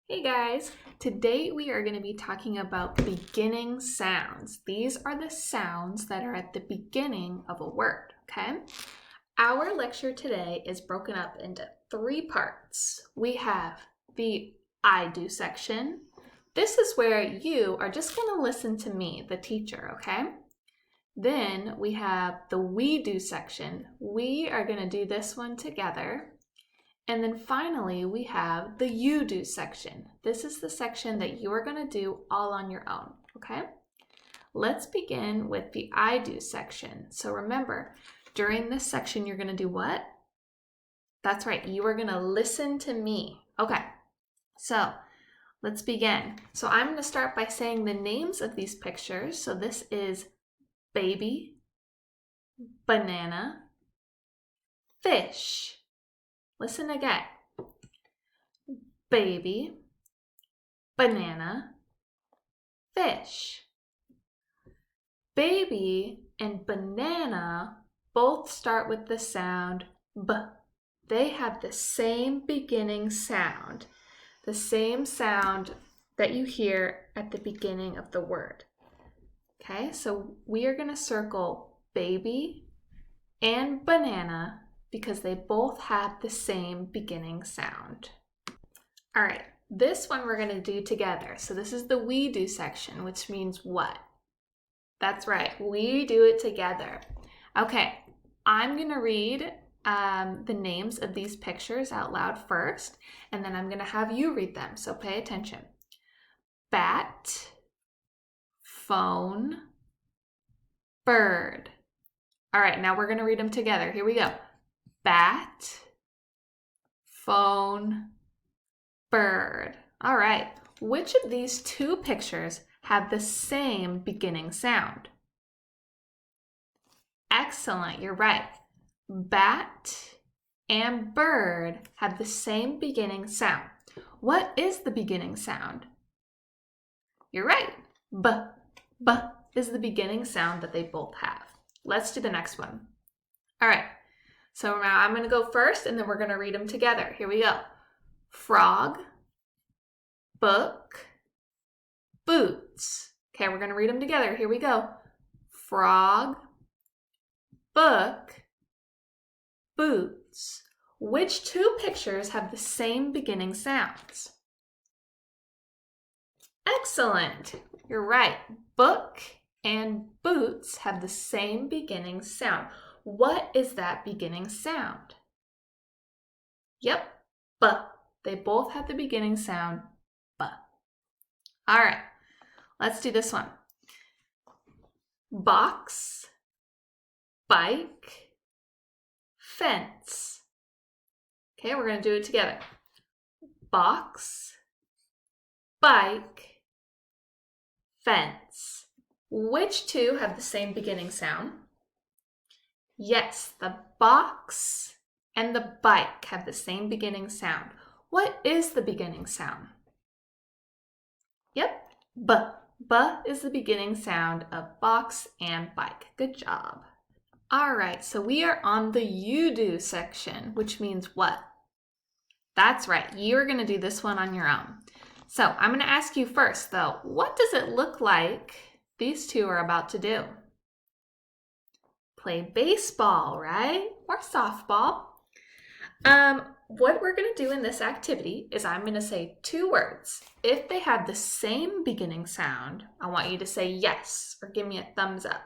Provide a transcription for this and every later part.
Hey guys, today we are going to be talking about beginning sounds. These are the sounds that are at the beginning of a word, okay? Our lecture today is broken up into three parts. We have the I do section. This is where you are just going to listen to me, the teacher, okay? Then we have the we do section. We are going to do this one together. And then finally, we have the you do section. This is the section that you are going to do all on your own, okay? Let's begin with the I do section. So remember, during this section, you're going to do what? That's right, you are going to listen to me. Okay, so let's begin. So I'm going to start by saying the names of these pictures. So this is baby, banana, fish. Listen again. Baby, banana, fish. Baby and banana both start with the sound B. They have the same beginning sound, the same sound that you hear at the beginning of the word. Okay, so we are going to circle baby and banana because they both have the same beginning sound. All right, this one we're going to do together. So this is the we do section, which means what? That's right, we do it together. Okay, I'm going to read the names of these pictures out loud first, and then I'm going to have you read them, so pay attention. Bat, phone, bird. All right, now we're going to read them together. Here we go. Bat, phone, bird. All right, which of these two pictures have the same beginning sound? Excellent, you're right. Bat and bird have the same beginning sound. What is the beginning sound? You're right. B. B is the beginning sound that they both have. Let's do the next one. All right, so now I'm going to go first and then we're going to read them together. Here we go. Frog, book, boots. Okay, we're going to read them together. Here we go. Frog, book, boots. Which two pictures have the same beginning sounds? Excellent. You're right. Book and boots have the same beginning sound. What is that beginning sound? Yep, B. They both have the beginning sound B. All right, let's do this one. Box, bike, fence. Okay, we're going to do it together. Box, bike, fence. Which two have the same beginning sound? Yes, the box and the bike have the same beginning sound. What is the beginning sound? Yep, B. B is the beginning sound of box and bike. Good job. All right, so we are on the you do section, which means what? That's right, you're going to do this one on your own. So I'm going to ask you first, though, what does it look like these two are about to do? Play baseball, right? Or softball. What we're going to do in this activity is I'm going to say two words. If they have the same beginning sound, I want you to say yes or give me a thumbs up.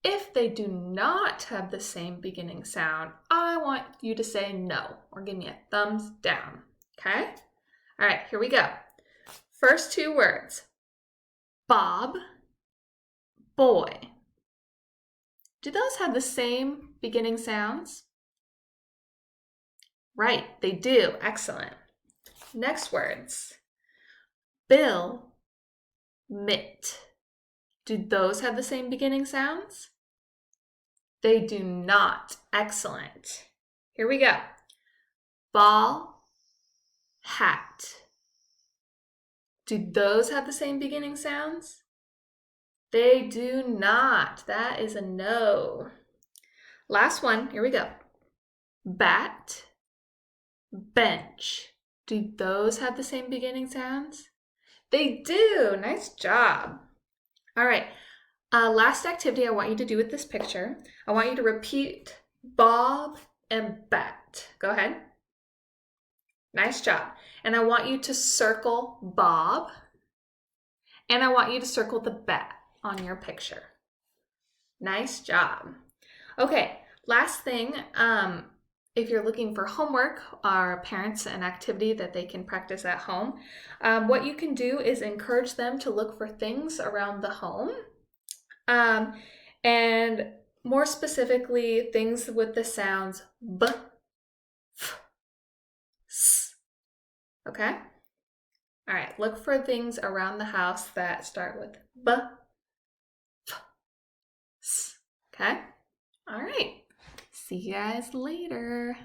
If they do not have the same beginning sound, I want you to say no or give me a thumbs down. Okay? All right, here we go. First two words. Bob, boy. Do those have the same beginning sounds? Right, they do. Excellent. Next words. Bill, mitt. Do those have the same beginning sounds? They do not. Excellent. Here we go. Ball, hat. Do those have the same beginning sounds? They do not. That is a no. Last one. Here we go. Bat, bench. Do those have the same beginning sounds? They do. Nice job. All right. Last activity I want you to do with this picture. I want you to repeat Bob and bat. Go ahead. Nice job. And I want you to circle Bob. And I want you to circle the bat on your picture. Nice job. Okay, last thing, if you're looking for homework or parents an activity that they can practice at home, what you can do is encourage them to look for things around the home. And more specifically, things with the sounds B, F, S. Okay? All right, look for things around the house that start with B, F, S. Okay? All right. See you guys later.